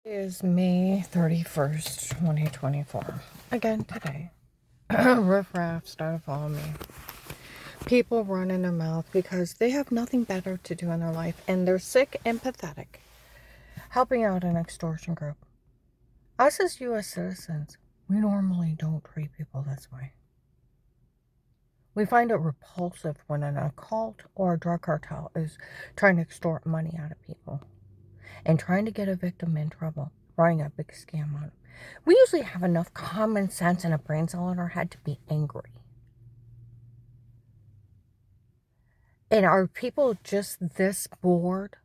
It is May 31st, 2024. Again today. Riff Raff started following me. People run in their mouth because they have nothing better to do in their life and they're sick and pathetic. Helping out an extortion group. Us as U.S. citizens, we normally don't treat people this way. We find it repulsive when an occult or a drug cartel is trying to extort money out of people and trying to get a victim in trouble, running a big scam on them. We usually have enough common sense and a brain cell in our head to be angry. And are people just this bored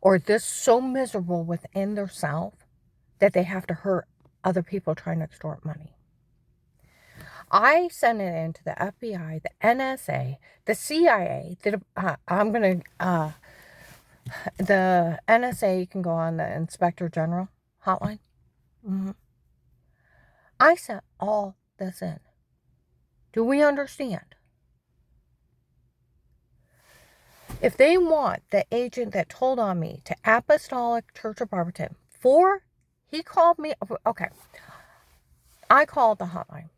or this so miserable within their self that they have to hurt other people trying to extort money? I sent it into the FBI, the NSA, the CIA, the NSA, you can go on the Inspector General hotline. I sent all this in. Do we understand? If they want the agent that told on me to Apostolic Church of Barberton, he called me, okay, I called the hotline.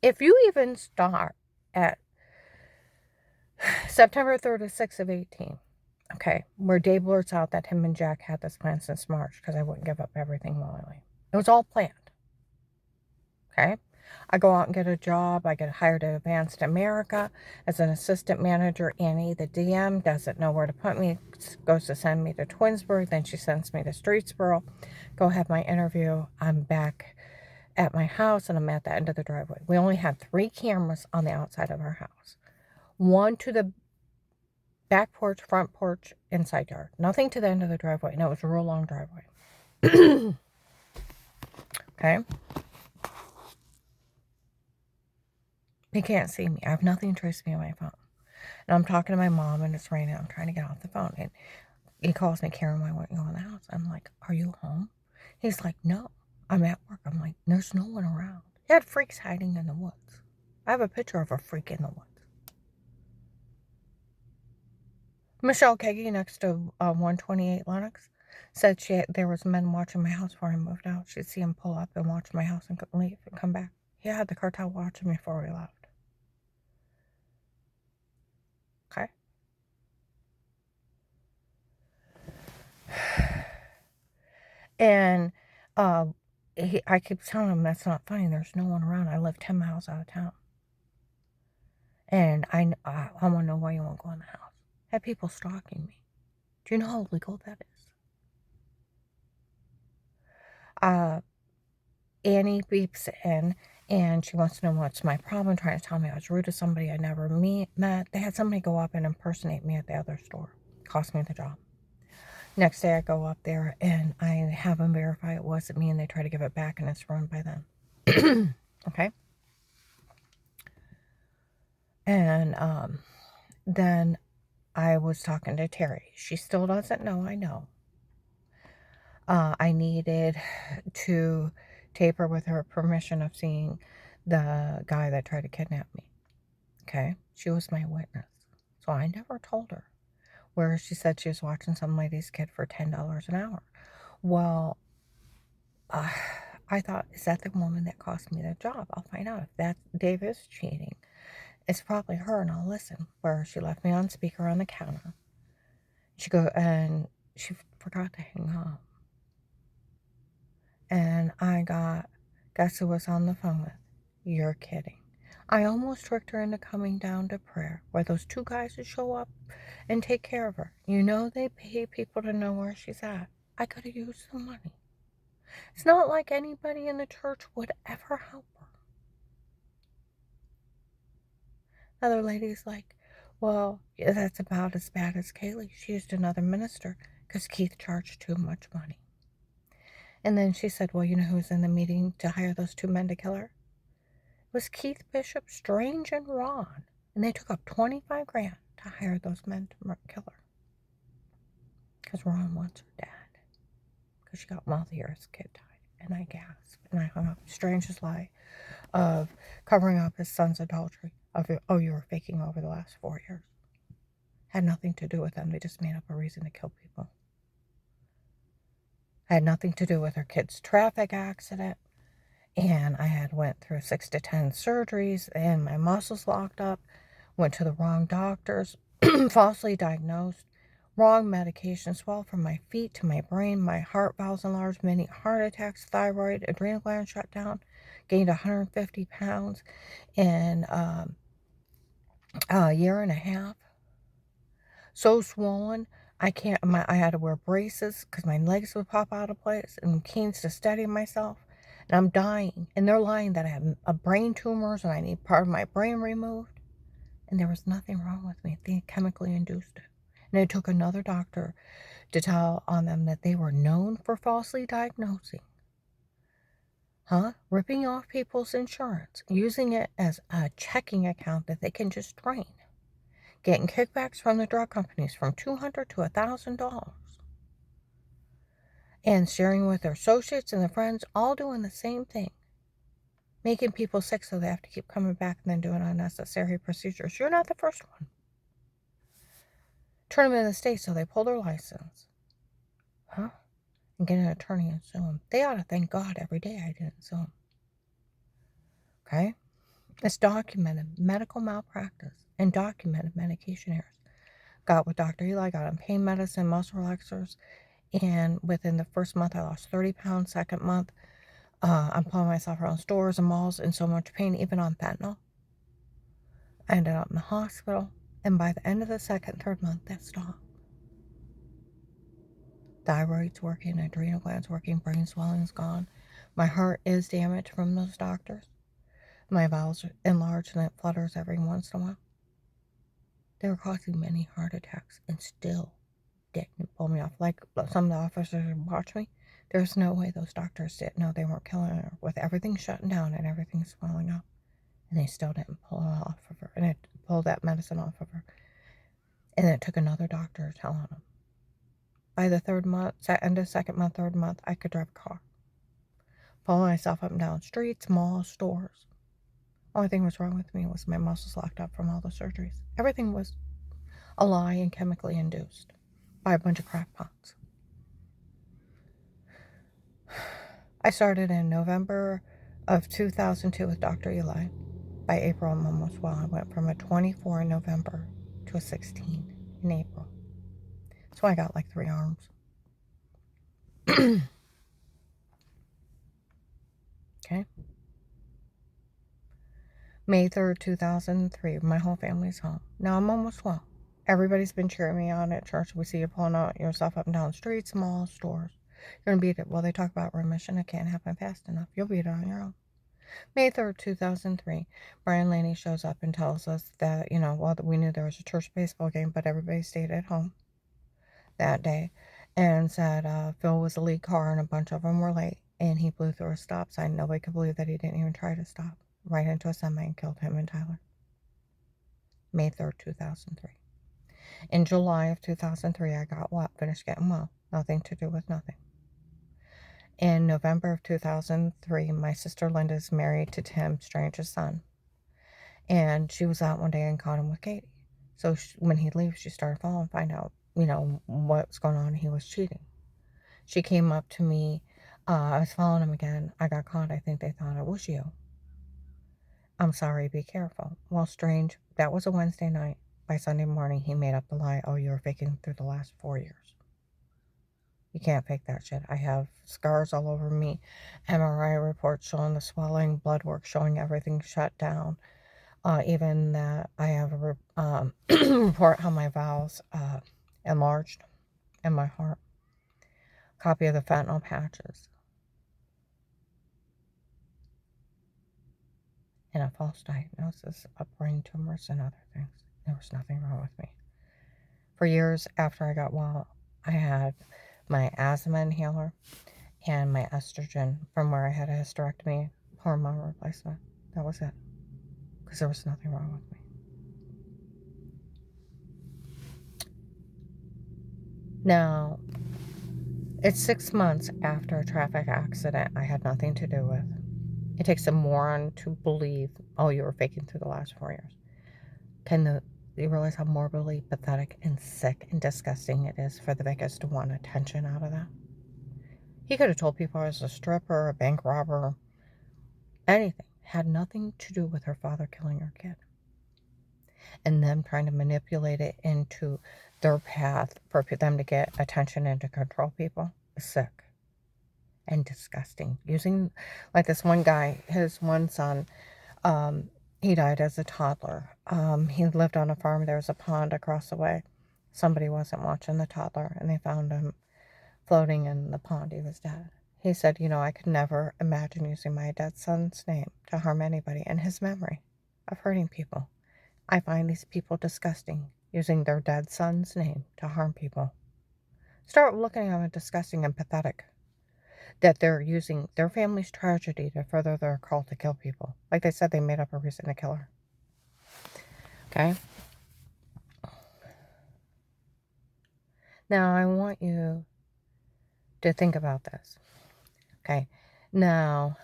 If you even start at September 3rd to 6th of 18, okay, where Dave blurts out that him and Jack had this plan since March because I wouldn't give up everything willingly. It was all planned, okay? I go out and get a job. I get hired at Advanced America as an assistant manager. Annie, the DM, doesn't know where to put me. Goes to send me to Twinsburg. Then she sends me to Streetsboro. Go have my interview. I'm back at my house and I'm at the end of the driveway. We only had 3 cameras on the outside of our house. 1 to the back porch, front porch, inside yard. Nothing to the end of the driveway. And it was a real long driveway. Okay. He can't see me. I have nothing to trace me on my phone. And I'm talking to my mom and it's raining. I'm trying to get off the phone. And he calls me, Karen, why won't you go in the house? I'm like, are you home? He's like, no, I'm at work. I'm like, there's no one around. He had freaks hiding in the woods. I have a picture of a freak in the woods. Michelle Kagi next to 128 Lennox said there was men watching my house before I moved out. She'd see him pull up and watch my house and leave and come back. He had the cartel watching me before we left. Okay. And I keep telling him that's not funny. There's no one around. I live 10 miles out of town. And I want to know why you won't go in the house. I have people stalking me. Do you know how illegal that is? Annie beeps in and she wants to know what's my problem, trying to tell me I was rude to somebody I never met. They had somebody go up and impersonate me at the other store. Cost me the job. Next day I go up there and I have them verify it wasn't me and they try to give it back and it's ruined by them. Okay. And then I was talking to Terry. She still doesn't know, I know. I needed to tape her with her permission of seeing the guy that tried to kidnap me. Okay? She was my witness. So I never told her. Where she said she was watching some lady's kid for $10 an hour. Well, I thought, is that the woman that cost me the job? I'll find out if Dave is cheating. It's probably her, and I'll listen. Where she left me on speaker on the counter. She forgot to hang up. And guess who was on the phone with? You're kidding. I almost tricked her into coming down to prayer, where those 2 guys would show up and take care of her. You know they pay people to know where she's at. I could have used the money. It's not like anybody in the church would ever help her. Another lady's like, well, yeah, that's about as bad as Kaylee. She used another minister because Keith charged too much money. And then she said, well, you know who's in the meeting to hire those 2 men to kill her? It was Keith Bishop, Strange, and Ron. And they took up $25,000 to hire those men to kill her. Because Ron wants her dad. Because she got wealthier as a kid died. And I gasped. And I hung up. Strange's lie of covering up his son's adultery. You were faking over the last 4 years. Had nothing to do with them. They just made up a reason to kill people. I had nothing to do with her kid's traffic accident. And I had went through 6 to 10 surgeries and my muscles locked up, went to the wrong doctors, falsely diagnosed, wrong medications, swelled from my feet to my brain, my heart valves enlarged, many heart attacks, thyroid, adrenal gland shut down, gained 150 pounds in a year and a half. So swollen, I had to wear braces because my legs would pop out of place and canes to steady myself. And I'm dying. And they're lying that I have a brain tumors and I need part of my brain removed. And there was nothing wrong with me. They chemically induced it. And it took another doctor to tell on them that they were known for falsely diagnosing. Ripping off people's insurance, using it as a checking account that they can just drain. Getting kickbacks from the drug companies from $200 to $1,000. And sharing with their associates and their friends, all doing the same thing. Making people sick so they have to keep coming back and then doing unnecessary procedures. You're not the first one. Turn them in the state so they pull their license. And get an attorney and sue them. They ought to thank God every day I didn't sue them. Okay? It's documented medical malpractice and documented medication errors. Got with Dr. Eli, got on pain medicine, muscle relaxers, and within the first month I lost 30 pounds. Second month, I'm pulling myself around stores and malls in so much pain, even on fentanyl. I ended up in the hospital, and by the end of the second, third month, that stopped. Thyroid's working, adrenal glands working, brain swelling's gone. My heart is damaged from those doctors. My valves are enlarged and it flutters every once in a while. They were causing many heart attacks and still didn't pull me off. Like some of the officers watch me. There's no way those doctors didn't know they weren't killing her with everything shutting down and everything swelling up. And they still didn't pull it off of her. And it pulled that medicine off of her. And it took another doctor telling them. By the third month, end of second month, third month, I could drive a car. Pulling myself up and down streets, malls, stores. Only thing was wrong with me was my muscles locked up from all the surgeries. Everything was a lie and chemically induced by a bunch of crackpots. I started in November of 2002 with Dr. Eli. By April, I'm almost well. I went from a 24 in November to a 16 in April. So I got like 3 arms. Okay. May 3rd, 2003, my whole family's home. Now I'm almost well. Everybody's been cheering me on at church. We see you pulling out yourself up and down streets, malls, stores. You're going to beat it. Well, they talk about remission. It can't happen fast enough. You'll beat it on your own. May 3rd, 2003, Brian Laney shows up and tells us that, we knew there was a church baseball game, but everybody stayed at home that day, and said Phil was the lead car and a bunch of them were late, and he blew through a stop sign. Nobody could believe that he didn't even try to stop. Right into a semi and killed him and Tyler. May 3rd, 2003. In July of 2003, I got well, finished getting well. Nothing to do with nothing. In November of 2003, my sister Linda's married to Tim Strange's son. And she was out one day and caught him with Katie. So when he leaves, she started following, find out, what's going on. He was cheating. She came up to me. I was following him again. I got caught. I think they thought it was you. I'm sorry, be careful. Well, Strange, that was a Wednesday night. By Sunday morning, he made up the lie. Oh, you were faking through the last 4 years. You can't fake that shit. I have scars all over me. MRI reports showing the swelling, blood work showing everything shut down. Even that I have a report how my valves enlarged in my heart. Copy of the fentanyl patches. And a false diagnosis of brain tumors and other things. There was nothing wrong with me. For years after I got well, I had my asthma inhaler and my estrogen from where I had a hysterectomy, hormone replacement. That was it. Because there was nothing wrong with me. Now, it's 6 months after a traffic accident I had nothing to do with. It takes a moron to believe, oh, you were faking through the last 4 years. You realize how morbidly pathetic and sick and disgusting it is for the victims to want attention out of that? He could have told people I was a stripper, a bank robber, anything. Had nothing to do with her father killing her kid. And them trying to manipulate it into their path for them to get attention and to control people is sick and disgusting. Using, like this one guy, his one son, he died as a toddler. He lived on a farm. There was a pond across the way. Somebody wasn't watching the toddler, and they found him floating in the pond. He was dead. He said, you know, I could never imagine using my dead son's name to harm anybody in his memory of hurting people. I find these people disgusting, using their dead son's name to harm people. Start looking at them disgusting and pathetic. That they're using their family's tragedy to further their call to kill people. Like they said, they made up a reason to kill her. Okay? Now, I want you to think about this. Okay? Now,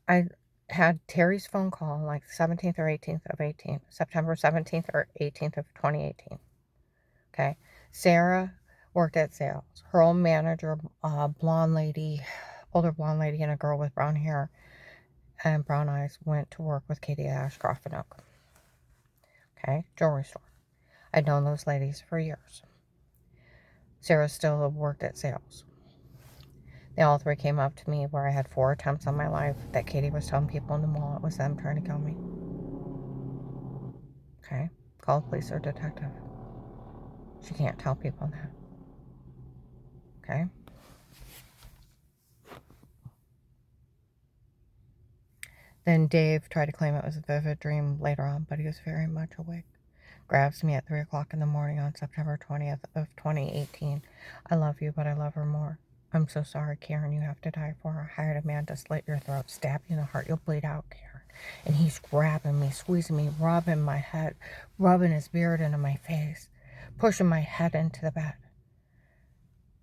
I had Terry's phone call like 17th or 18th of 18, September 17th or 18th of 2018. Okay? Sarah worked at sales. Her old manager, blonde lady, older blonde lady, and a girl with brown hair and brown eyes went to work with Katie at Ashcroft and Oak. Okay? Jewelry store. I'd known those ladies for years. Sarah still worked at sales. They all three came up to me where I had 4 attempts on my life that Katie was telling people in the mall it was them trying to kill me. Okay? Call a police or detective. She can't tell people that. Okay? Then Dave tried to claim it was a vivid dream later on, but he was very much awake. Grabs me at 3 o'clock in the morning on September 20th of 2018. I love you, but I love her more. I'm so sorry, Karen. You have to die for her. I hired a man to slit your throat, stab you in the heart. You'll bleed out, Karen. And he's grabbing me, squeezing me, rubbing my head, rubbing his beard into my face, pushing my head into the bed.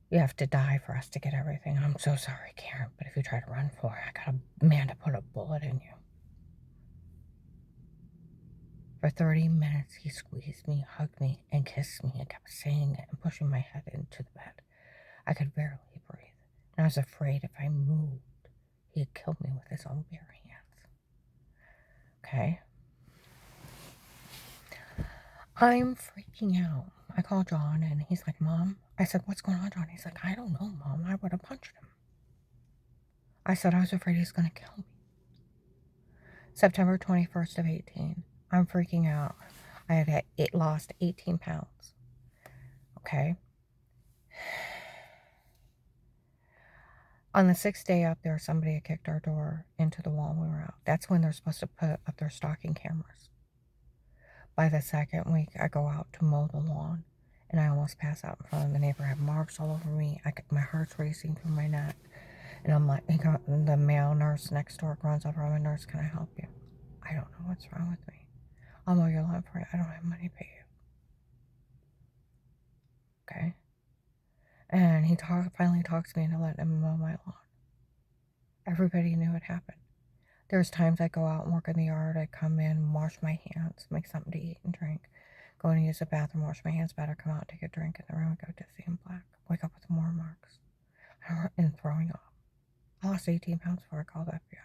You have to die for us to get everything. I'm so sorry, Karen, but if you try to run for it, I got a man to put a bullet in you. For 30 minutes, he squeezed me, hugged me, and kissed me, and kept saying it and pushing my head into the bed. I could barely breathe, and I was afraid if I moved, he'd kill me with his own bare hands. Okay? I'm freaking out. I call John, and he's like, Mom. I said, what's going on, John? He's like, I don't know, Mom. I would have punched him. I said, I was afraid he's going to kill me. September 21st of 18. I'm freaking out. I had lost 18 pounds. Okay? On the 6th day up there, somebody had kicked our door into the wall when we were out. That's when they're supposed to put up their stalking cameras. By the 2nd week, I go out to mow the lawn, and I almost pass out in front of the neighbor. I have marks all over me. My heart's racing through my neck. And I'm like, the male nurse next door runs over. I'm a nurse. Can I help you? I don't know what's wrong with me. I'll mow your lawn for you. I don't have money to pay you. Okay? And he finally talks me into letting him mow my lawn. Everybody knew it happened. There's times I go out and work in the yard. I come in, wash my hands, make something to eat and drink. Go and use the bathroom, wash my hands better, come out, take a drink in the room, go dizzy and black. Wake up with more marks and throwing up. I lost 18 pounds before I called the FBI.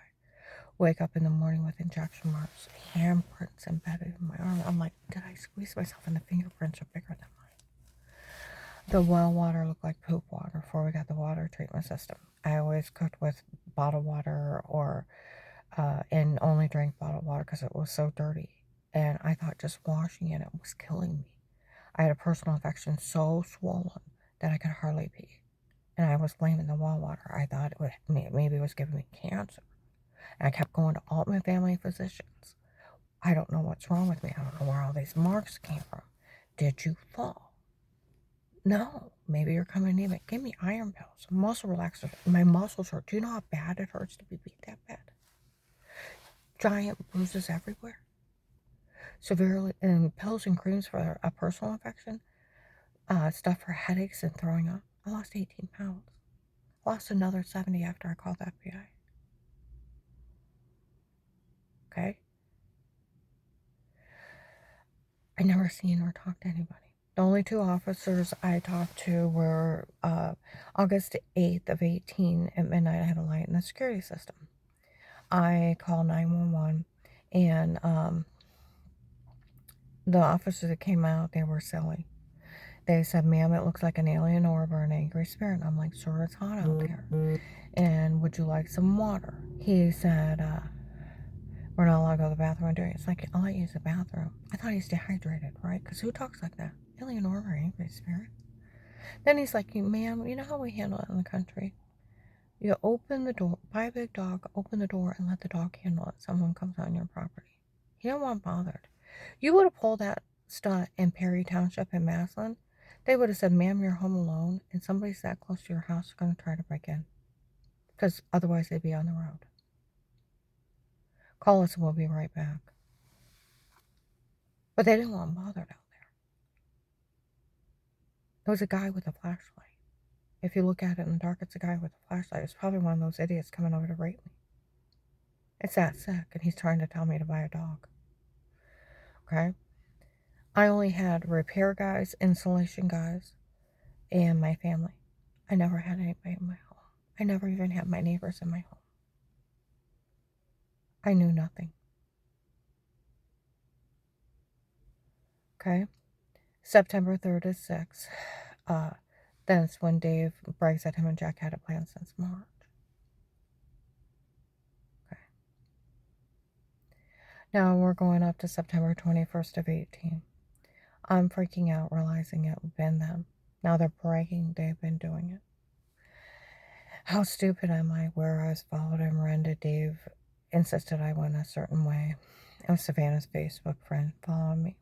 Wake up in the morning with injection marks, handprints embedded in my arm. I'm like, did I squeeze myself? And the fingerprints are bigger than mine. The well water looked like poop water before we got the water treatment system. I always cooked with bottled water and only drank bottled water because it was so dirty. And I thought just washing it was killing me. I had a personal infection so swollen that I could hardly pee. And I was blaming the well water. I thought maybe it was giving me cancer. And I kept going to all my family physicians. I don't know what's wrong with me. I don't know where all these marks came from. Did you fall? No. Maybe you're coming anemic. Give me iron pills, muscle relaxers. My muscles hurt. Do you know how bad it hurts to be beat that bad? Giant bruises everywhere. Severely, and pills and creams for a personal infection. Stuff for headaches and throwing up. I lost 18 pounds. Lost another 70 after I called the FBI. Okay? I never seen or talked to anybody. The only two officers I talked to were August 8th of 18 at midnight. I had a light in the security system. I called 911, and the officers that came out, they were silly. They said, ma'am, it looks like an alien orb or an angry spirit. I'm like, sir, it's hot out there. And would you like some water? He said, we're not allowed to go to the bathroom and do it. It's like, I'll let you use the bathroom. I thought he's dehydrated, right? Because who talks like that? Alien orb or angry spirit? Then he's like, ma'am, you know how we handle it in the country? You open the door, buy a big dog, open the door, and let the dog handle it. Someone comes on your property. He don't want bothered. You would have pulled that stunt in Perry Township in Maslin. They would have said, ma'am, you're home alone, and somebody's that close to your house is going to try to break in. Because otherwise they'd be on the road. Call us and we'll be right back. But they didn't want him bothered out there. There was a guy with a flashlight. If you look at it in the dark, it's a guy with a flashlight. It's probably one of those idiots coming over to rape me. It's that sick, and he's trying to tell me to buy a dog. Okay? I only had repair guys, installation guys, and my family. I never had anybody in my home. I never even had my neighbors in my home. I knew nothing. Okay? September 3rd is 6. That's when Dave brags that him and Jack had a plan since March. Okay. Now we're going up to September 21st of 18. I'm freaking out, realizing it had been them. Now they're bragging they've been doing it. How stupid am I? Where I was followed and rented, Dave insisted I went a certain way. It was Savannah's Facebook friend following me.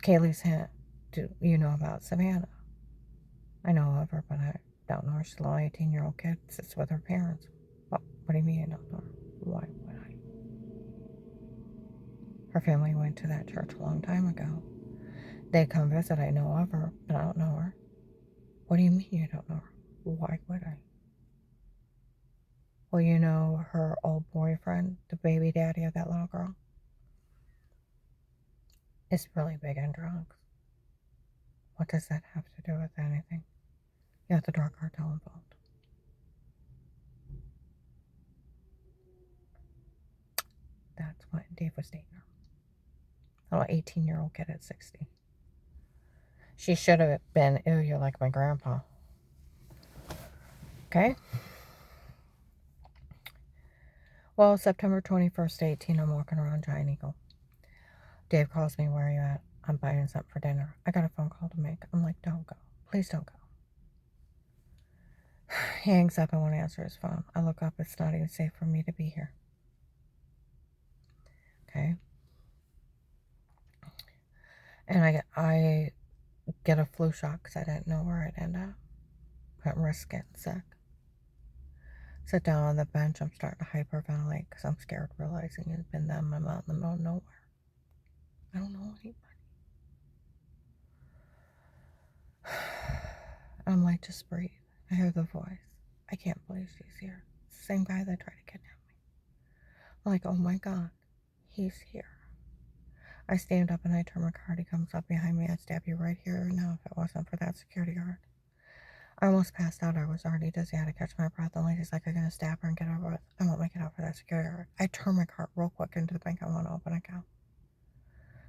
Kaylee's hint. Do you know about Savannah? I know of her, but I don't know her. She's a little 18-year-old kid, sits with her parents. Well, what do you mean I don't know her? Why would I? Her family went to that church a long time ago. They come visit. I know of her, but I don't know her. What do you mean you don't know her? Why would I? Well, you know her old boyfriend, the baby daddy of that little girl, is really big on drugs. What does that have to do with anything? You have the drug cartel involved. That's what Dave was dating her. A little 18-year-old kid at 60. She should have been, ew, you're like my grandpa. Okay? Well, September 21st, 18, I'm walking around Giant Eagle. Dave calls me, where are you at? I'm buying something for dinner. I got a phone call to make. I'm like, don't go. Please don't go. He hangs up. I won't answer his phone. I look up. It's not even safe for me to be here. Okay? And I get a flu shot because I didn't know where I'd end up. Couldn't risk getting sick. Sit down on the bench. I'm starting to hyperventilate because I'm scared, realizing it's been them. I'm out in the middle of nowhere. I don't know anybody. I'm like, just breathe. I hear the voice. I can't believe she's here. It's the same guy that tried to kidnap me. I'm like, oh my God, he's here. I stand up and I turn my card. He comes up behind me. I'd stab you right here now if it wasn't for that security guard. I almost passed out. I was already dizzy. I had to catch my breath. The lady's like, I'm going to stab her and get over it. I won't make it out for that security guard. I turn my cart real quick into the bank. I want to open an account.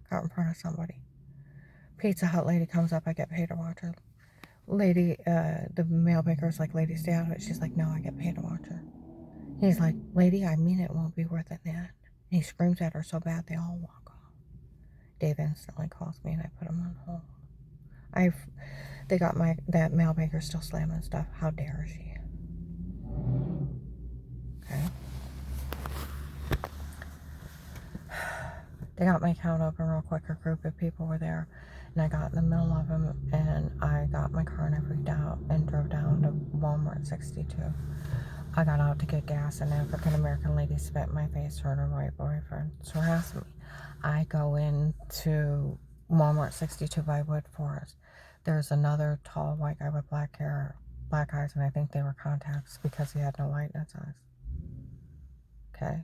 Got in front of somebody. Pizza Hut lady comes up. I get paid to watch her. Lady, the mail baker's like, lady, stay out of it. She's like, no, I get paid to watch her. He's like, lady, I mean it won't be worth it in the end. And he screams at her so bad they all walk off. Dave instantly calls me and I put him on hold. They got that mail baker still slamming stuff. How dare she? Okay. They got my account open real quick. A group of people were there, and I got in the middle of them, and I got my car and I freaked out and drove down to Walmart 62. I got out to get gas, and an African-American lady spit in my face, her and her white boyfriend harassing me. I go into Walmart 62 by Wood Forest. There's another tall white guy with black hair, black eyes, and I think they were contacts because he had no light in his eyes. Okay.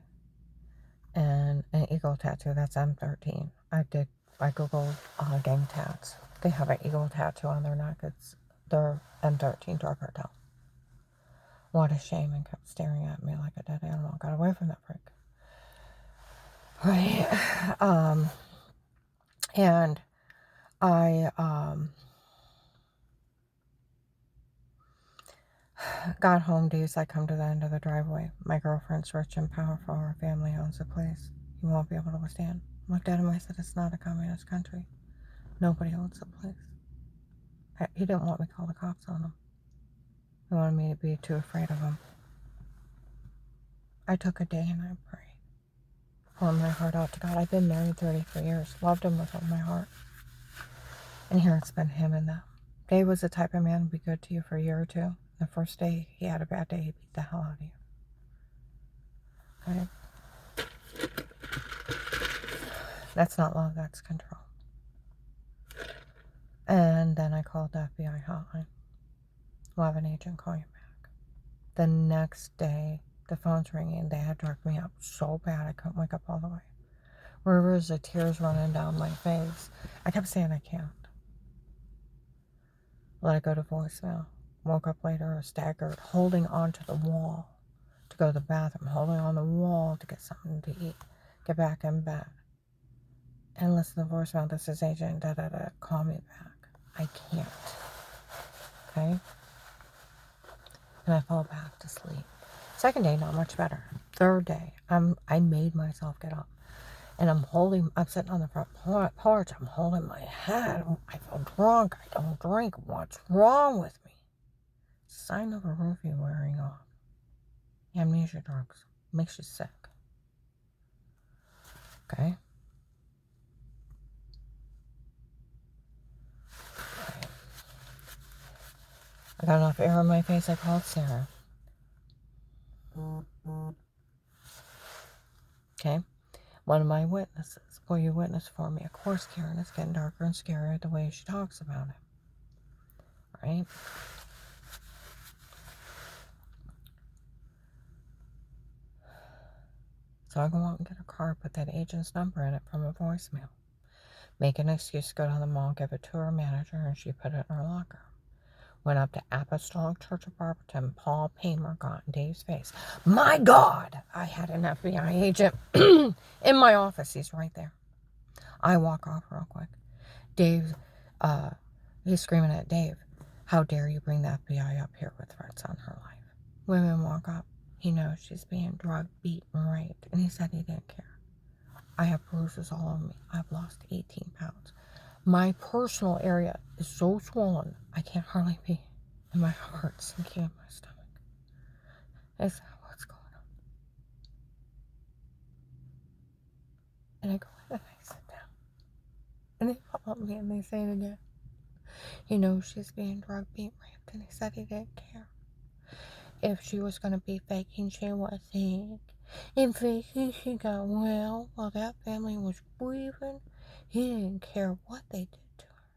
And an eagle tattoo, that's M13. I did I googled gang tats. They have an eagle tattoo on their neck. It's their M13 drug cartel. What a shame, and kept staring at me like a dead animal. Got away from that freak. Right. And I got home. Days I come to the end of the driveway. My girlfriend's rich and powerful. Her family owns the place. You won't be able to withstand. Looked at him. I said, it's not a communist country. Nobody owns the place. He didn't want me to call the cops on him. He wanted me to be too afraid of him. I took a day and I prayed. Poured my heart out to God. I've been married 33 years. Loved him with all my heart. And here it's been him and them. Dave was the type of man who'd be good to you for a year or two. The first day he had a bad day, he beat the hell out of you. Okay? That's not love, that's control. And then I called the FBI hotline. We'll have an agent call you back. The next day, the phone's ringing. They had drugged me up so bad I couldn't wake up all the way. Rivers of tears running down my face. I kept saying I can't. Let it go to voicemail. Woke up later, staggered, holding onto the wall to go to the bathroom, holding on the wall to get something to eat, get back in bed, and listen to the voicemail. This is Agent da-da-da. Call me back. I can't. Okay? And I fall back to sleep. Second day, not much better. Third day, I made myself get up. And I'm sitting on the front porch. I'm holding my head. I feel drunk. I don't drink. What's wrong with me? Sign of a roofie wearing off. Amnesia drugs. Makes you sick. Okay? I got enough air in my face. I called Sarah. Okay? One of my witnesses. Will you witness for me? Of course, Karen. It's getting darker and scarier the way she talks about it. Right? So I go out and get a card, put that agent's number in it from a voicemail. Make an excuse to go to the mall, give it to her manager, and she put it in her locker. Went up to Apostolic Church of Barberton. Paul Paymer got in Dave's face. My God! I had an FBI agent in my office. He's right there. I walk off real quick. Dave, he's screaming at Dave, how dare you bring the FBI up here with threats on her life? Women walk up. He knows she's being drugged, beaten, raped, and he said he didn't care. I have bruises all over me. I've lost 18 pounds. My personal area is so swollen, I can't hardly pee. And my heart's sinking in my stomach. I said, what's going on? And I go in and I sit down. And they follow me and they say it again. He knows she's being drugged, beat, raped, and he said he didn't care. If she was going to be faking, she was sick. And faking, she got well while that family was grieving. He didn't care what they did to her.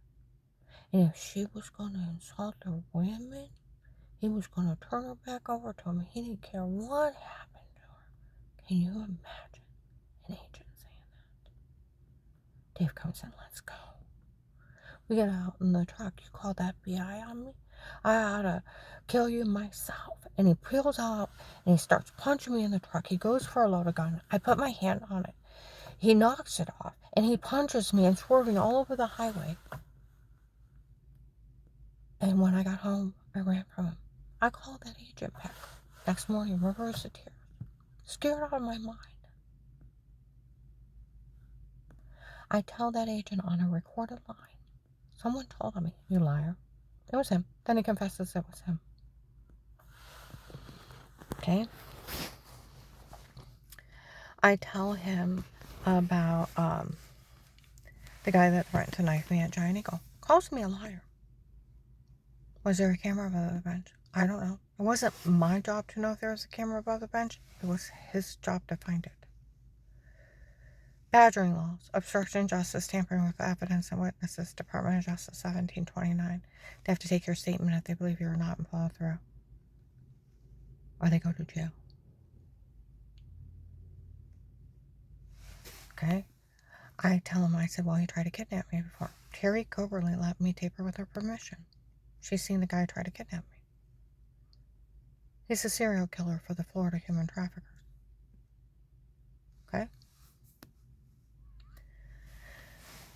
And if she was going to insult the women, he was going to turn her back over to him. He didn't care what happened to her. Can you imagine an agent saying that? Dave comes in, let's go. We get out in the truck. You called the FBI on me? I ought to kill you myself. And he peels out and he starts punching me in the truck. He goes for a loaded gun. I put my hand on it. He knocks it off and he punches me and swerving all over the highway. And when I got home, I ran from him. I called that agent back. Next morning, rivers of tears. Scared out of my mind. I tell that agent on a recorded line. Someone told me, you liar. It was him. Then he confesses it was him. Okay? I tell him about the guy that threatened to knife me at Giant Eagle. Calls me a liar. Was there a camera above the bench? I don't know. It wasn't my job to know if there was a camera above the bench. It was his job to find it. Badgering laws, obstruction of justice, tampering with evidence and witnesses, Department of Justice 1729. They have to take your statement if they believe you're not and follow through. Or they go to jail. Okay? I tell him, I said, well, he tried to kidnap me before. Terry covertly let me tape her with her permission. She's seen the guy try to kidnap me. He's a serial killer for the Florida human traffickers. Okay?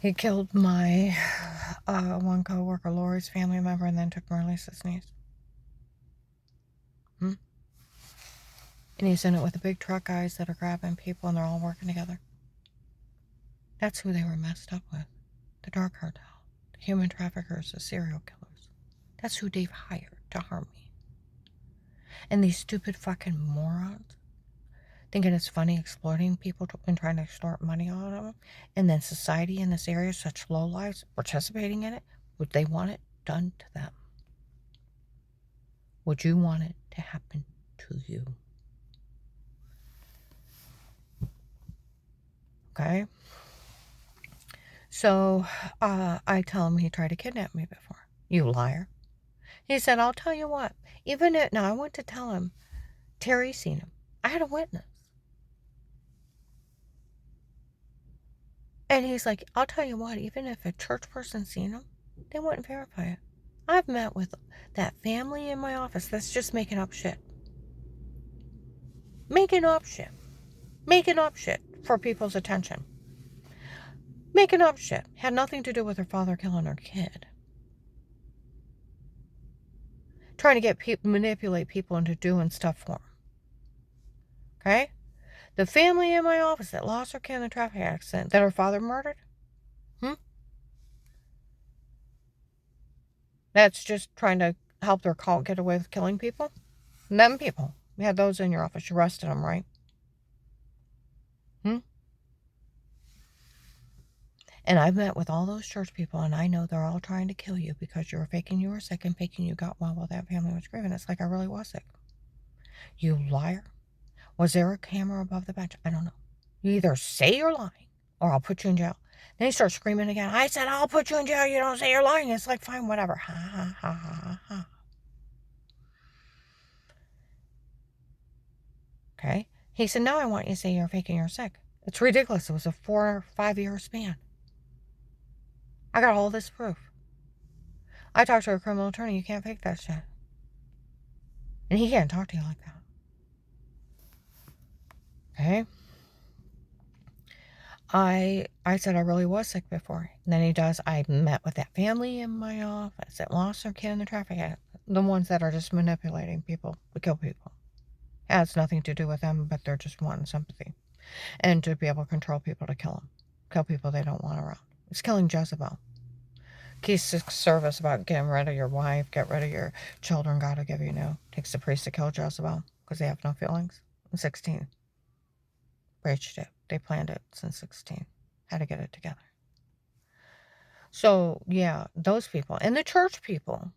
He killed my one co-worker, Lori's family member, and then took Marlisa's niece. And he's in it with the big truck guys that are grabbing people, and they're all working together. That's who they were messed up with. The drug cartel. The human traffickers, the serial killers. That's who they've hired to harm me. And these stupid fucking morons thinking it's funny exploiting people and trying to extort money out of them. And then society in this area, such lowlives, participating in it, would they want it done to them? Would you want it to happen to you? Okay? So, I tell him he tried to kidnap me before. You liar. He said, I'll tell you what. Now I went to tell him, Terry seen him. I had a witness. And he's like, I'll tell you what, even if a church person seen him, they wouldn't verify it. I've met with that family in my office that's just making up shit. Making up shit. Making up shit for people's attention. Making up shit. Had nothing to do with her father killing her kid. Trying to manipulate people into doing stuff for them. Okay? The family in my office that lost her kid in a traffic accident, that her father murdered, that's just trying to help their cult get away with killing people. Them people. You had those in your office. You arrested them, right? And I've met with all those church people, and I know they're all trying to kill you because you were faking you were sick and faking you got well while that family was grieving. It's like I really was sick. You liar. Was there a camera above the bench? I don't know. You either say you're lying or I'll put you in jail. Then he starts screaming again. I said, I'll put you in jail. You don't say you're lying. It's like, fine, whatever. Ha, ha, ha, ha, ha. Okay. He said, no, I want you to say you're faking you're sick. It's ridiculous. It was a 4 or 5 year span. I got all this proof. I talked to a criminal attorney. You can't fake that shit. And he can't talk to you like that. Okay? I said I really was sick before. And then he does. I met with that family in my office that lost their kid in the traffic accident. The ones that are just manipulating people to kill people. It has nothing to do with them, but they're just wanting sympathy. And to be able to control people to kill them. Kill people they don't want around. It's killing Jezebel. Key 6 service about getting rid of your wife, get rid of your children, God will give you new. Takes the priest to kill Jezebel because they have no feelings. In 16. Breached it. They planned it since 16. How to get it together. So, yeah, those people. And the church people.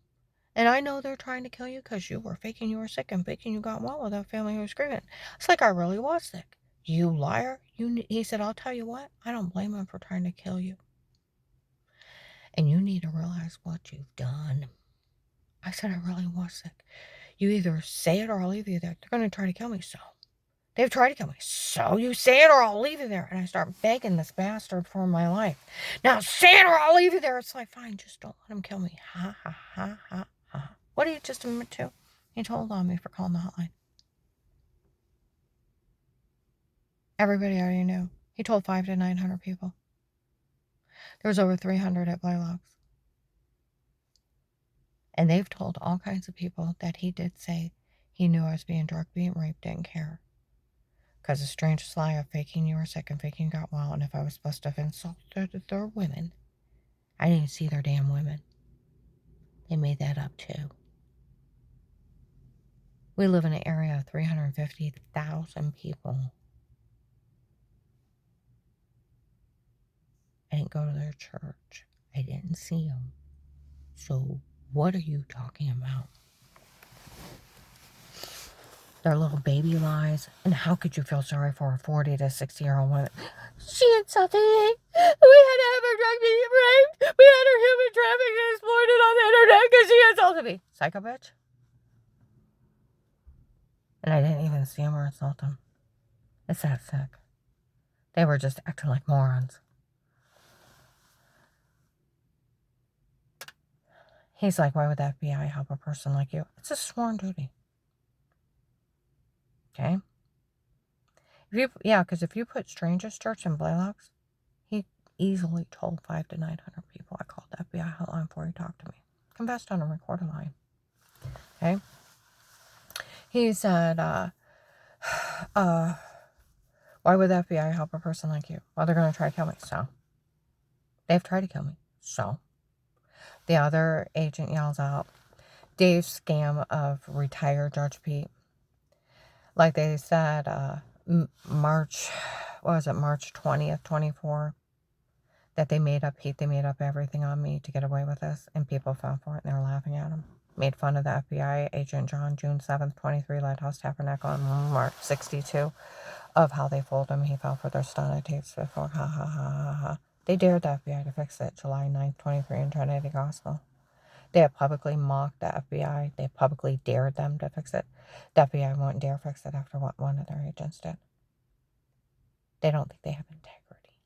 And I know they're trying to kill you because you were faking you were sick and faking you got well with that family who was grieving. It's like I really was sick. You liar. He said, I'll tell you what. I don't blame him for trying to kill you. And you need to realize what you've done. I said I really was sick. You either say it or I'll leave you there. They're going to try to kill me, so. They've tried to kill me. So you say it or I'll leave you there. And I start begging this bastard for my life. Now say it or I'll leave you there. It's like, fine, just don't let him kill me. Ha, ha, ha, ha, ha. What did he just admit to? He told on me for calling the hotline. Everybody already knew. He told 500 to 900 people. There was over 300 at Blaylock's. And they've told all kinds of people that he did say he knew I was being drugged, being raped, didn't care. Because the strangest lie of faking you were sick and faking you got well, and if I was supposed to have insulted their women, I didn't see their damn women. They made that up too. We live in an area of 350,000 people. I didn't go to their church. I didn't see them. So what are you talking about? Their little baby lies. And how could you feel sorry for a 40 to 60-year-old woman? She insulted me. We had to have her drug being raped. We had her human trafficking exploited on the internet because she insulted me. Psycho bitch. And I didn't even see him or insult him. It's that sick. They were just acting like morons. He's like, why would the FBI help a person like you? It's a sworn duty. Okay? Because if you put strangers search in Blaylocks, he easily told 500 to 900 people I called the FBI hotline before he talked to me. Confessed on a recorded line. Okay? He said, why would the FBI help a person like you? Well, they're going to try to kill me. So, they've tried to kill me. So, the other agent yells out, Dave's scam of retired Judge Pete. Like they said, March 20th, 24, that they made up Pete. They made up everything on me to get away with this. And people fell for it and they were laughing at him. Made fun of the FBI agent John, June 7th, 23, Lighthouse Tabernacle on March 62, of how they fooled him. He fell for their stunner tapes before. Ha ha ha ha ha. They dared the FBI to fix it July 9th, 23 in Trinity Gospel. They have publicly mocked the FBI. They publicly dared them to fix it. The FBI won't dare fix it after what one of their agents did. They don't think they have integrity.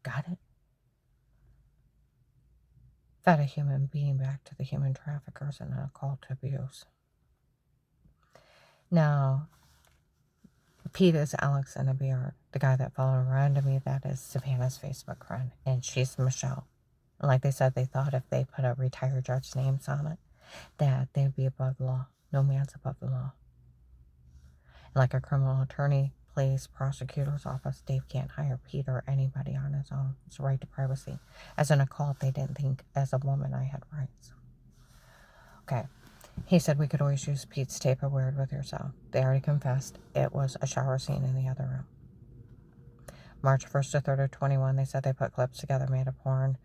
Got it? Fed a human being back to the human traffickers and a call to abuse. Now, Pete is Alex Inabiar, the guy that followed around to me. That is Savannah's Facebook friend, and she's Michelle. And like they said, they thought if they put a retired judge's names on it, that they'd be above the law. No man's above the law. And like a criminal attorney, police, prosecutor's office, Dave can't hire Pete or anybody on his own. It's a right to privacy. As an occult, they didn't think as a woman I had rights. Okay. He said we could always use Pete's tape of Weird with Yourself. They already confessed it was a shower scene in the other room. March 1st to 3rd of 21, they said they put clips together, made a porn,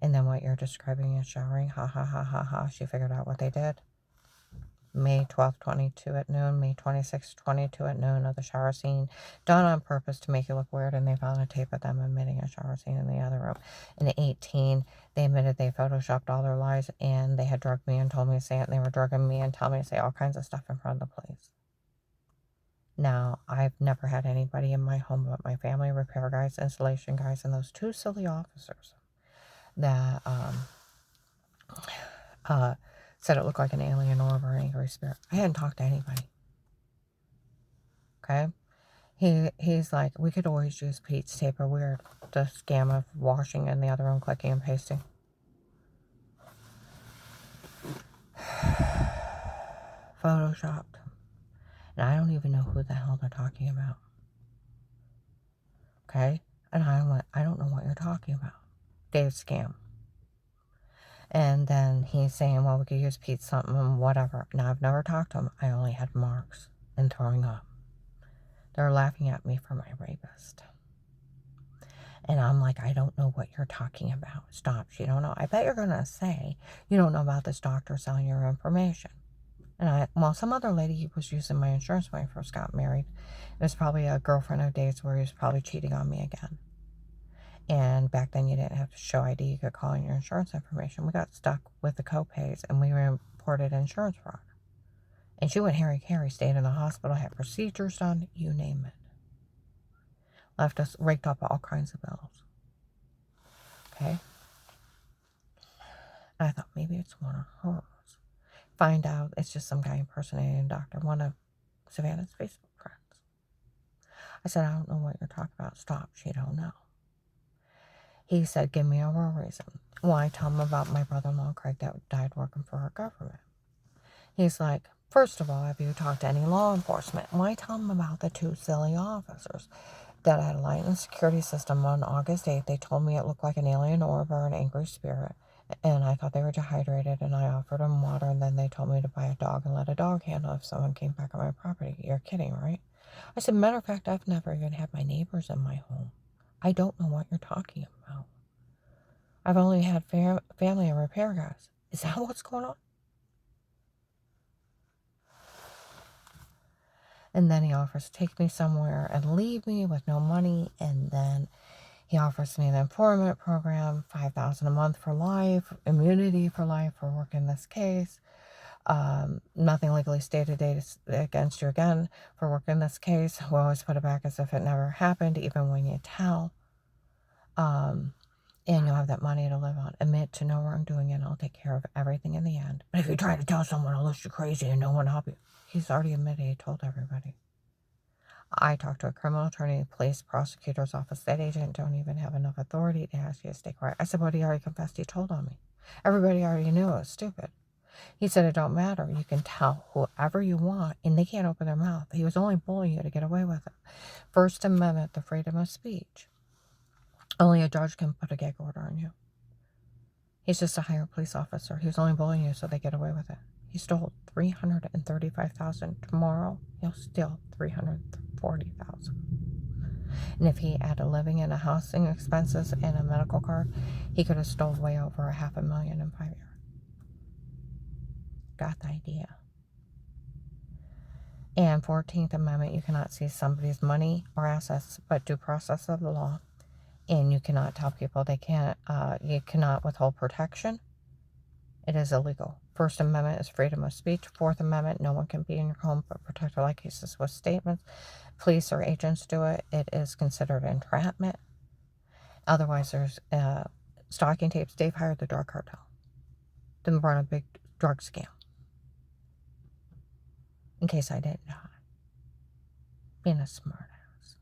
and then what you're describing is showering. Ha ha ha ha ha. She figured out what they did. May 12th, 22 at noon. May 26th, 22 at noon of the shower scene. Done on purpose to make you look weird, and they found a tape of them admitting a shower scene in the other room. In 18, they admitted they photoshopped all their lies, and they had drugged me and told me to say it, and they were drugging me and telling me to say all kinds of stuff in front of the police. Now, I've never had anybody in my home but my family, repair guys, installation guys, and those two silly officers that said it looked like an alien orb or an angry spirit. I hadn't talked to anybody. Okay? He's like, we could always use Pete's tape of Weird, the scam of washing in the other room, clicking and pasting. Photoshopped. And I don't even know who the hell they're talking about. Okay? And I don't know what you're talking about. Dave's scam. And then he's saying, well, we could use Pete something, whatever. Now, I've never talked to him. I only had marks and throwing up. They're laughing at me for my rapist. And I'm like, I don't know what you're talking about. Stop. You don't know. I bet you're going to say you don't know about this doctor selling your information. And some other lady was using my insurance when I first got married. It was probably a girlfriend of Dave's where he was probably cheating on me again. And back then you didn't have to show ID. You could call in your insurance information. We got stuck with the co-pays and we reported insurance fraud. And she went hairy-carry, stayed in the hospital, had procedures done, you name it. Left us, raked up all kinds of bills. Okay? And I thought maybe it's one of hers. Find out it's just some guy impersonating a doctor, one of Savannah's Facebook friends. I said, I don't know what you're talking about. Stop. She don't know. He said, give me a real reason. Well, I tell him about my brother-in-law, Craig, that died working for our government. He's like, first of all, have you talked to any law enforcement? Why tell him about the two silly officers that had a light in the security system on August 8th? They told me it looked like an alien orb or an angry spirit. And I thought they were dehydrated, and I offered them water, and then they told me to buy a dog and let a dog handle if someone came back on my property. You're kidding, right? I said, matter of fact, I've never even had my neighbors in my home. I don't know what you're talking about. I've only had family and repair guys. Is that what's going on? And then he offers to take me somewhere and leave me with no money, and then he offers me the employment program, $5,000 a month for life, immunity for life for working this case, nothing legally stated against you again for working this case. We'll always put it back as if it never happened, even when you tell. and you'll have that money to live on. Admit to no wrongdoing and I'll take care of everything in the end. But if you try to tell someone else you're crazy and no one will help you, he's already admitted he told everybody. I talked to a criminal attorney, police, prosecutor's office. That agent don't even have enough authority to ask you to stay quiet. I said, but he already confessed he told on me. Everybody already knew it was stupid. He said, it don't matter. You can tell whoever you want, and they can't open their mouth. He was only bullying you to get away with it. First Amendment, the freedom of speech. Only a judge can put a gag order on you. He's just a higher police officer. He was only bullying you so they get away with it. He stole $335,000. Tomorrow, he'll steal $340,000. And if he had a living and a housing expenses and a medical card, he could have stole way over $500,000 in 5 years. Got the idea. And 14th Amendment, you cannot seize somebody's money or assets, but due process of the law. And you cannot tell people they can't, you cannot withhold protection. It is illegal. First Amendment is freedom of speech. Fourth Amendment, no one can be in your home but protect all cases with statements. Police or agents do it. It is considered entrapment. Otherwise, there's stalking tapes. Dave hired the drug cartel. Then run a big drug scam. In case I didn't know. Being a smart ass.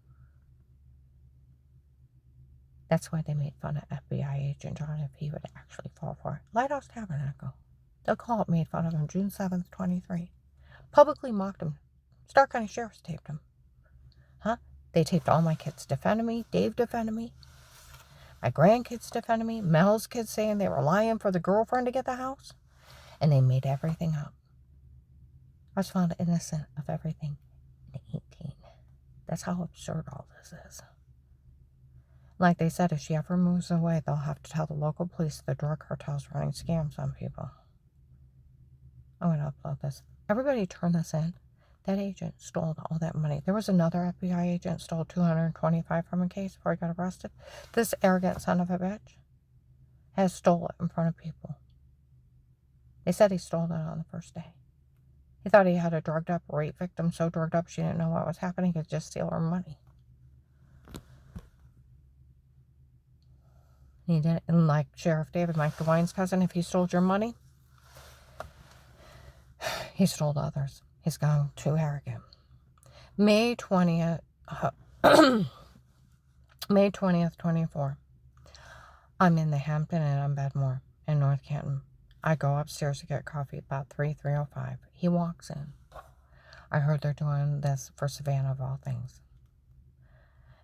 That's why they made fun of FBI agent John if he would actually fall for it. Lighthouse Tabernacle. The cult made fun of him June 7th, 23. Publicly mocked him. Stark County Sheriff's taped him. Huh? They taped all my kids defending me. Dave defended me. My grandkids defended me. Mel's kids saying they were lying for the girlfriend to get the house. And they made everything up. I was found innocent of everything in 18. That's how absurd all this is. Like they said, if she ever moves away, they'll have to tell the local police the drug cartel's running scams on people. I'm going to upload this. Everybody turn this in. That agent stole all that money. There was another FBI agent stole $225 from a case before he got arrested. This arrogant son of a bitch has stole it in front of people. They said he stole it on the first day. He thought he had a drugged up rape victim so drugged up she didn't know what was happening. He could just steal her money. He did, and like Sheriff David, Mike DeWine's cousin, if he stole your money, he stole others. He's gone too arrogant. May 20th, May 20th, 24. I'm in the Hampton Inn on Bedmore in North Canton. I go upstairs to get coffee about 3:05. He walks in. I heard they're doing this for Savannah of all things.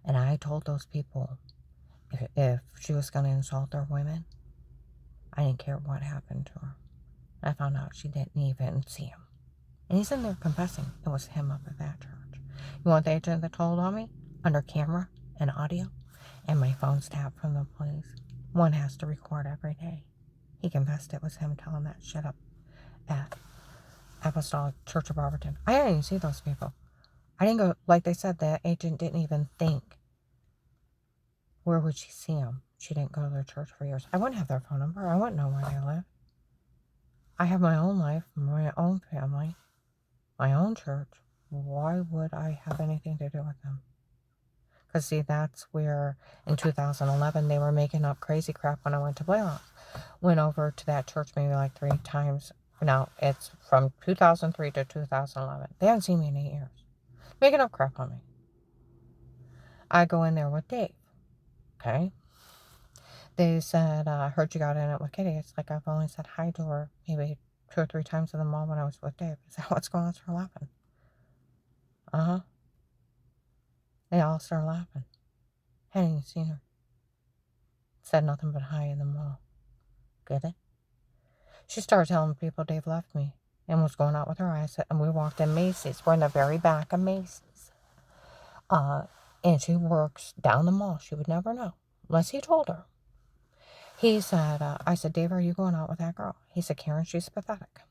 And I told those people if she was going to insult their women, I didn't care what happened to her. I found out she didn't even see him. And he's in there confessing it was him up at that church. You want the agent that told on me? Under camera and audio. And my phone's tapped from the police. One has to record every day. He confessed it was him telling that shit up at Apostolic Church of Barberton. I didn't even see those people. I didn't go, like they said, the agent didn't even think. Where would she see them? She didn't go to their church for years. I wouldn't have their phone number. I wouldn't know where they live. I have my own life, my own family, my own church. Why would I have anything to do with them? Because, see, that's where in 2011 they were making up crazy crap when I went to Blaylock. Went over to that church maybe like 3 times. Now, it's from 2003 to 2011. They haven't seen me in 8 years. Making up crap on me. I go in there with Dave. Okay? They said, I heard you got in it with Kitty. It's like I've only said hi to her maybe 2 or 3 times in the mall when I was with Dave. Is that what's going on? Start laughing. Uh-huh. They all started laughing. Hadn't even seen her. Said nothing but hi in the mall. Get it? She started telling people Dave left me and was going out with her. I said, and we walked in Macy's. We're in the very back of Macy's. And she works down the mall. She would never know unless he told her. He said, I said, Dave, are you going out with that girl? He said, Karen, she's pathetic.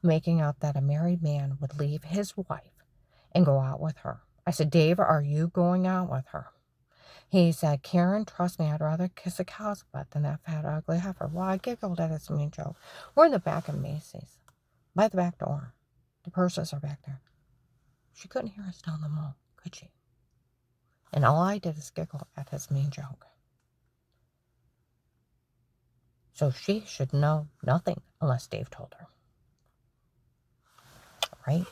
Making up that a married man would leave his wife and go out with her. I said, Dave, are you going out with her? He said, Karen, trust me, I'd rather kiss a cow's butt than that fat, ugly heifer. Well, I giggled at his mean joke. We're in the back of Macy's, by the back door. The purses are back there. She couldn't hear us down the mall, could she? And all I did is giggle at his mean joke. So she should know nothing unless Dave told her. Right?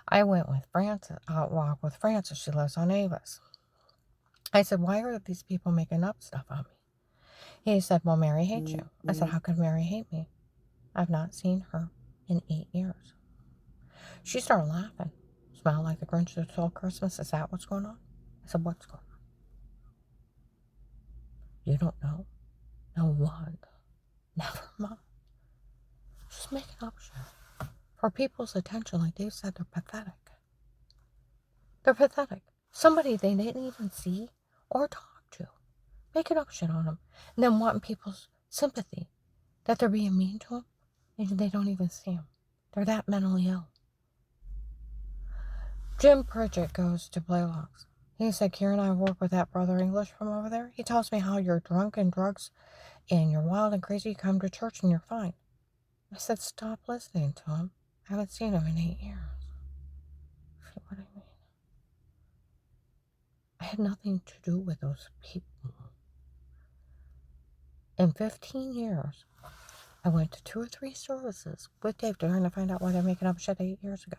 I went with Frances, walk with Frances. She lives on Avis. I said, why are these people making up stuff on me? He said, well, Mary hates you. I said, how could Mary hate me? I've not seen her in 8 years. She started laughing. Smiled like the Grinch that stole Christmas. Is that what's going on? I said, what's going on? You don't know? No one. Never mind. Just making up shit. For people's attention, like Dave said, they're pathetic. They're pathetic. Somebody they didn't even see or talk to. Making up shit on them. And then wanting people's sympathy. That they're being mean to them. And they don't even see them. They're that mentally ill. Jim Pritchett goes to Blaylocks. He said, Karen, I work with that brother English from over there. He tells me how you're drunk and drugs and you're wild and crazy. You come to church and you're fine. I said, stop listening to him. I haven't seen him in 8 years. See what I mean? I had nothing to do with those people. In 15 years, I went to 2 or 3 services with Dave trying to find out why they're making up shit 8 years ago.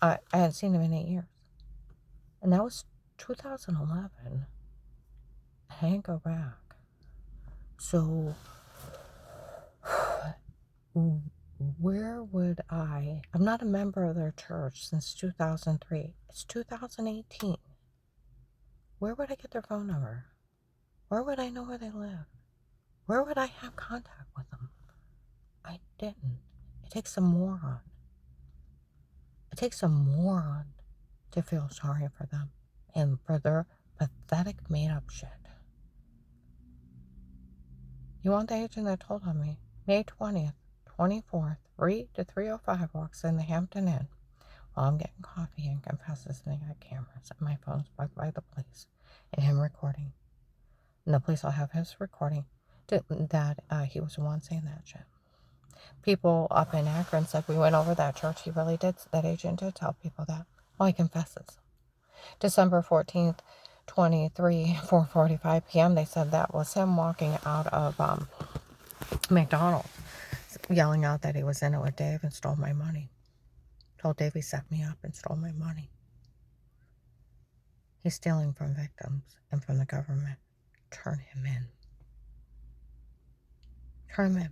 I hadn't seen him in 8 years. And that was 2011. I didn't go back. So, where would I'm not a member of their church since 2003. It's 2018. Where would I get their phone number? Where would I know where they live? Where would I have contact with them? I didn't. It takes a moron. It takes a moron to feel sorry for them and for their pathetic made-up shit. You want the agent that told on me? May 20th, 24th, 3 to 3:05 walks in the Hampton Inn while I'm getting coffee and confesses they got cameras and my phone's bugged by the police and him recording. And the police will have his recording that he was the one saying that shit. People up in Akron said we went over that church. He really did. That agent did tell people that. Well, he confesses. December 14th, 23, 4:45 p.m. They said that was him walking out of McDonald's, yelling out that he was in it with Dave and stole my money. Told Dave he set me up and stole my money. He's stealing from victims and from the government. Turn him in. Turn him in.